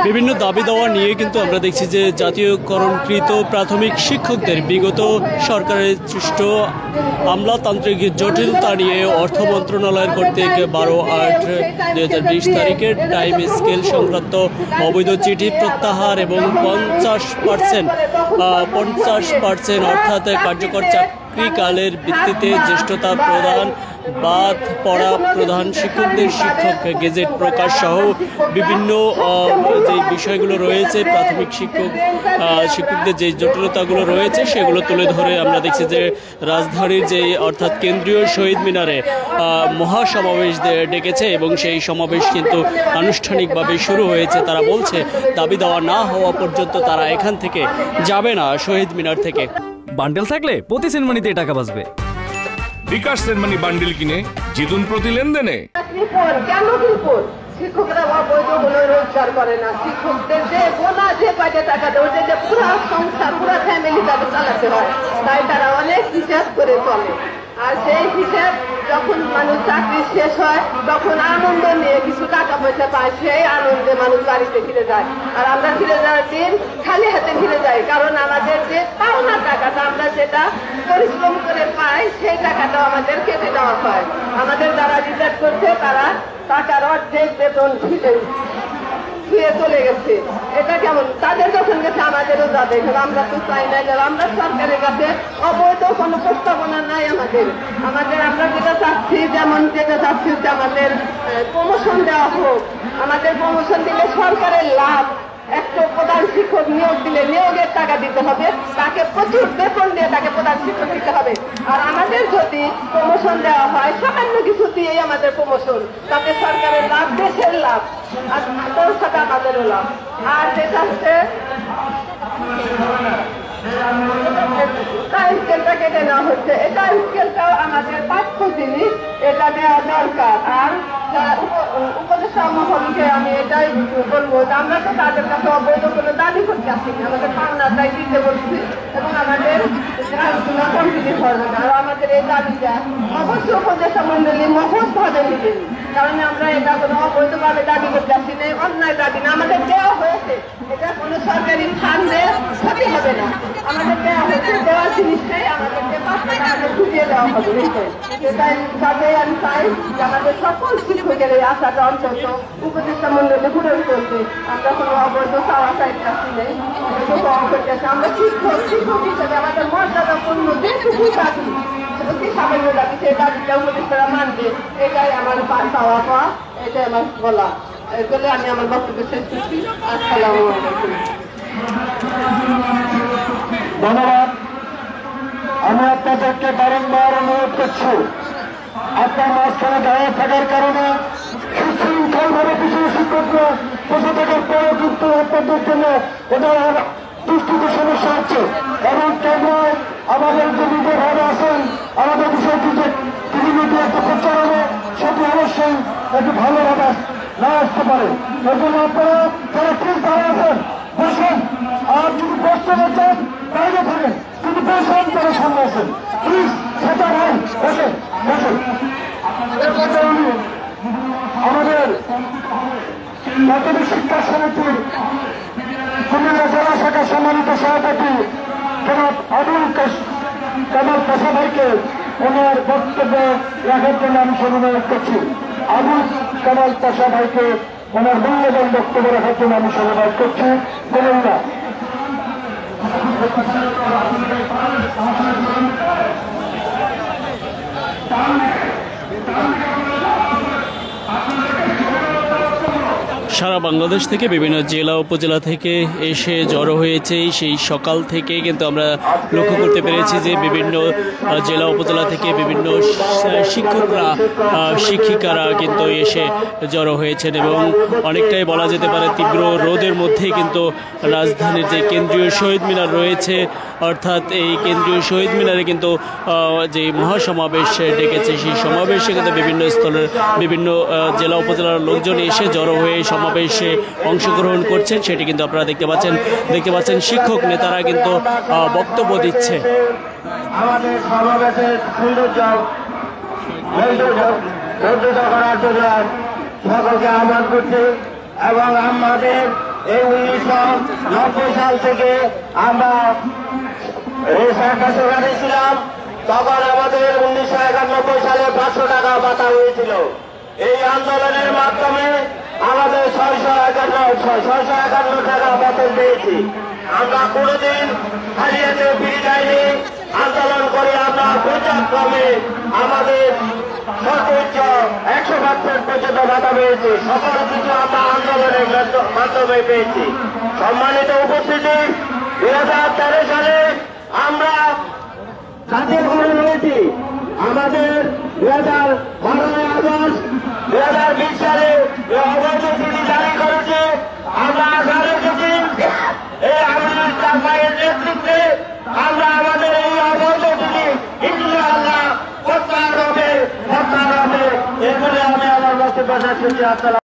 বিভিন্ন দাবি দেওয়া নিয়ে কিন্তু আমরা দেখছি যে জাতীয়করণকৃত প্রাথমিক শিক্ষকদের বিগত সরকারের সৃষ্ট আমলাতান্ত্রিক জটিলতা নিয়ে অর্থ মন্ত্রণালয়ের কর্তৃক 12/8/2020 তারিখের টাইম স্কেল সংক্রান্ত অবৈধ চিঠি প্রত্যাহার এবং 50% অর্থাৎ কার্যকর চাকরিকালের ভিত্তিতে জ্যেষ্ঠতা প্রদান, বাদ পড়া প্রধান শিক্ষকদের শিক্ষক গেজেট প্রকাশ সহ বিভিন্ন যে বিষয়গুলো রয়েছে, প্রাথমিক শিক্ষকদের যে জটিলতাগুলো রয়েছে সেগুলো তুলে ধরে আমরা দেখছি যে রাজধানীর যে অর্থাৎ কেন্দ্রীয় শহীদ মিনারে মহাসমাবেশ ডেকেছে এবং সেই সমাবেশ কিন্তু আনুষ্ঠানিকভাবে শুরু হয়েছে। তারা বলছে দাবি দেওয়া না হওয়া পর্যন্ত তারা এখান থেকে যাবে না, শহীদ মিনার থেকে। বান্ডেল থাকলে প্রতি সেনমানিতে টাকা বাঁচবে। বিকাশ সেনমানি বান্ডেল কিনে জিতুন প্রতি লেনদেনে। শিক্ষকরা অবৈধ কোনো রোজগার করে না, শিক্ষকদের যে গোনা যে কয়টা টাকা দেয় ওদের যে পুরো সংসার পুরো ফ্যামিলি তাদের চালাতে হয়, তাই তারা অনেক হিসাব করে চলে। আর সেই হিসাব যখন মানুষ চাকরি শেষ হয় তখন আনন্দ নিয়ে কিছু টাকা পয়সা পায়, সেই আনন্দে মানুষ বাড়িতে ফিরে যায়। আর আমরা ফিরে যাওয়ার দিন খালি হাতে ফিরে যাই, কারণ আমাদের যে পাওনা টাকাটা আমরা যেটা পরিশ্রম করে পাই সেই টাকাটাও আমাদের কেটে দেওয়া হয়। আমাদের যারা রিটায়ার করছে তারা টাকার অর্ধেক বেতন ফিরে চলে গেছে। এটা কেমন? তাদের যখন গেছে আমাদেরও যাবে। আমরা তো চাই না, আমরা সরকারের কাছে অবৈধ কোনো প্রস্তাবনা নাই আমাদের। আমরা যেটা চাচ্ছি, যেমন যেটা চাচ্ছি যে আমাদের প্রমোশন দেওয়া হোক। আমাদের প্রমোশন দিলে সরকারের লাভ। একটা প্রধান শিক্ষক নিয়োগ দিলে নিয়োগের টাকা দিতে হবে, তাকে প্রচুর বেতন দিয়ে তাকে প্রধান শিক্ষক দিতে হবে। আর আমাদের যদি প্রমোশন দেওয়া হয় সামান্য কিছু দিয়েই আমাদের প্রমোশন, তাতে সরকারের লাভ, দেশের লাভ, আর তোর সাথে আমাদেরও লাভ। আর যেটা হচ্ছে টাইম স্কেলটা কেটে নেওয়া হচ্ছে, এই টাইম স্কেলটাও আমাদের পাঠ্য জিনিস, এটা দেওয়া দরকার। আর উপদেষ্টা মহলকে আমি এটাই বলবো যে আমরা তো তাদের কাছে অবৈধ কোনো দাবি করতে আসিনি, আমাদের পাওনাটাই দিতে বলছি এবং আমাদের কাজগুলো কমপ্লিট হবে না। আর আমাদের এই দাবিটা অবশ্যই উপদেষ্টা মন্ডলী মহৎভাবে নেবেন, কারণ আমরা এটা কোনো অবৈধভাবে দাবি করতে আসি না, অন্যায় দাবি না। আমাদের দেওয়া হয়েছে, এটা কোনো সরকারি ফান্ডে ক্ষতি হবে না। আমাদের দেওয়া হয়েছে, দেওয়ার জিনিসটাই আমাদেরকে 5 টাকা আমাদের খুঁজিয়ে দেওয়া হবে। সেটাই যাতে আমি চাই যে আমাদের সকল শিক্ষকের এই আশাটা অন্তত উপদেষ্টা মন্ডলে পূরণ করতে। আমরা কোনো অবৈধ চাওয়া চাইতে আসি নেই, আমরা শিক্ষক হিসেবে আমাদের মর্যাদাপূর্ণ যেটুকু দাবি, অতি সামান্য দাবি, সেই দাবিটা উপদেষ্টারা মানবে। এটাই আমার চাওয়া পাওয়া, এটাই আমার বলা। এগুলো আমি আমার বক্তব্য শেষ করছি। আসসালামু আলাইকুম। ধন্যবাদ। আমি আপনাদেরকে বারংবার অনুরোধ করছি, আপনার মাঝখানে দাঁড়িয়ে থাকার কারণে সুশৃঙ্খলভাবে কিছু শিক্ষকরা বসে থাকার পরেও কিন্তু আপনাদের জন্য ওদের দুষ্টিতে সমস্যা হচ্ছে। এবং কেন্দ্রে আমাদের যে লিডারভাবে আছেন, আমাদের বিষয়টি যে টিভি মিডিয়াতে প্রচারণে সেটি অবশ্যই একটু ভালোভাবে না আসতে পারে। এই জন্য আপনারা যারা ঠিক দাঁড়িয়ে আছেন বসেন, আর যদি বসতে না চান বাইরে থাকেন, কিন্তু বসেন তারা সামনে আসেন প্লিজ। সেটা ভাই বসেন বসেন। আমাদের প্রাথমিক শিক্ষা সমিতির কুমিল্লা জেলা শাখার সম্মানিত সভাপতি জনাব আবুল কামাল পাশা ভাইকে ওনার বক্তব্য রাখার জন্য আমি অনুরোধ করছি। আবুল কামাল পাশা ভাইকে ওনার মূল্যবান বক্তব্য রাখার জন্য আমি অনুরোধ করছি। কুমিল্লা সারা বাংলাদেশ থেকে বিভিন্ন জেলা উপজেলা থেকে এসে জড়ো হয়েছে। সেই সকাল থেকে কিন্তু আমরা লক্ষ্য করতে পেরেছি যে বিভিন্ন জেলা উপজেলা থেকে বিভিন্ন শিক্ষকরা শিক্ষিকারা কিন্তু এসে জড়ো হয়েছেন এবং অনেকটাই বলা যেতে পারে তীব্র রোদের মধ্যেই কিন্তু রাজধানীর যে কেন্দ্রীয় শহীদ মিনার রয়েছে, অর্থাৎ এই কেন্দ্রীয় শহীদ মিনারে কিন্তু যে মহাসমাবেশ ডেকেছে, সেই সমাবেশে কিন্তু বিভিন্ন স্তরের বিভিন্ন জেলা উপজেলার লোকজন এসে জড়ো হয়ে সমাবেশে অংশগ্রহণ করছেন। সেটি কিন্তু আপনারা দেখতে পাচ্ছেন শিক্ষক নেতারা কিন্তু বক্তব্য দিচ্ছে। আমাদের সমাবেশের সৌন্দর্য করার জন্য সকলকে আহ্বান করছি এবং আমাদের এই 1990 সাল থেকে আমরা রেশন গাড়ি ছিলাম, তখন আমাদের 1991 সালে 500 টাকা ভাতা হয়েছিল। এই আন্দোলনের মাধ্যমে আমাদের 651 টাকা বেতন পেয়েছি। আমরা কোনোদিন হারিয়েতে ফিরে যাইনি। আন্দোলন করে আমরা পর্যায়ক্রমে আমাদের সর্বোচ্চ 100% পর্যন্ত ভাতা পেয়েছি। সকল কিছু আমরা আন্দোলনের মাধ্যমে পেয়েছি। সম্মানিত উপস্থিতি, 2013 সালে আমরা জাতীয় ঘরে রয়েছি। আমাদের 2012 আগস্ট 2020 সালে অবৈধ চিঠি জারি করেছে। আমরা আশা রেখেছি এই আমিনুল ইসলাম ভাইয়ের নেতৃত্বে আমরা আমাদের এই অবৈধ চিঠি ইনশাআল্লাহ প্রত্যাহার হবে। এগুলো আমি আমার বক্তব্য শেষ করছি। আসসালাম।